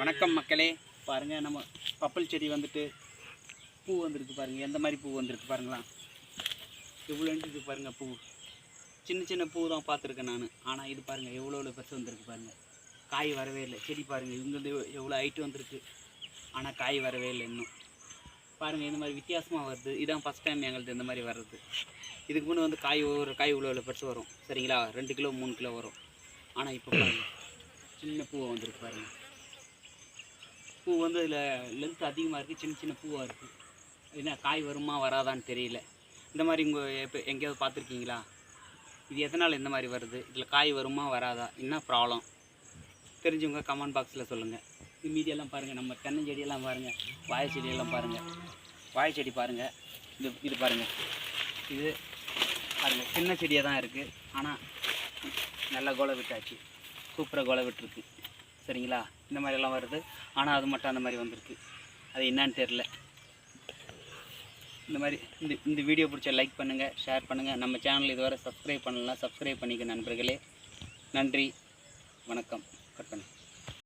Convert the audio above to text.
வணக்கம் மக்களே, பாருங்கள் நம்ம பப்பல் செடி வந்துட்டு பூ வந்திருக்கு பாருங்கள். எந்த மாதிரி பூ வந்திருக்கு பாருங்களா, எவ்வளோ இருக்குது பாருங்கள். பூ சின்ன சின்ன பூ தான் பார்த்துருக்கேன் நான். ஆனால் இது பாருங்கள் எவ்வளோ பெருசு வந்திருக்கு பாருங்கள். காய் வரவே இல்லை. செடி பாருங்கள் இங்கேருந்து எவ்வளோ ஹைட்டு வந்திருக்கு, ஆனால் காய் வரவே இல்லை இன்னும். பாருங்கள் இந்த மாதிரி வித்தியாசமாக வருது. இதான் ஃபஸ்ட் டைம் எங்களுக்கு இந்த மாதிரி வர்றது. இதுக்கு முன்னே வந்து ஒரு காய் இவ்வளோ பெருசு வரும் சரிங்களா, 2 கிலோ 3 கிலோ வரும். ஆனால் இப்போ பாருங்கள் சின்ன பூ வந்திருக்கு பாருங்கள். பூ வந்து இதில் லென்த் அதிகமாக இருக்குது, சின்ன சின்ன பூவாக இருக்குது. என்ன காய் வருமா வராதான்னு தெரியல. இந்த மாதிரி இப்போ எங்கேயாவது பார்த்துருக்கீங்களா? இது எதனால் இந்த மாதிரி வருது, இதில் காய் வருமா வராதா, என்ன ப்ராப்ளம் தெரிஞ்சவங்க கமெண்ட் பாக்ஸில் சொல்லுங்கள். இது மீதியெல்லாம் பாருங்கள், நம்ம தென்னஞ்செடியெல்லாம் பாருங்கள், வாழை செடியெல்லாம் பாருங்கள். வாழை செடி பாருங்கள், இது பாருங்கள், இது பாருங்கள் சின்ன செடியாக தான் இருக்குது. ஆனால் நல்லா கோலை விட்டாச்சு, சூப்பராக கோலை விட்டுருக்கு சரிங்களா. இந்த மாதிரிலாம் வருது, ஆனால் அது மட்டும் அந்த மாதிரி வந்திருக்கு. அது என்னான்னு தெரில. இந்த மாதிரி இந்த வீடியோ பிடிச்ச லைக் பண்ணுங்கள், ஷேர் பண்ணுங்கள். நம்ம சேனல் இதுவரை சப்ஸ்கிரைப் பண்ணலாம், சப்ஸ்கிரைப் பண்ணிக்க நண்பர்களே. நன்றி, வணக்கம். கட் பண்ணு.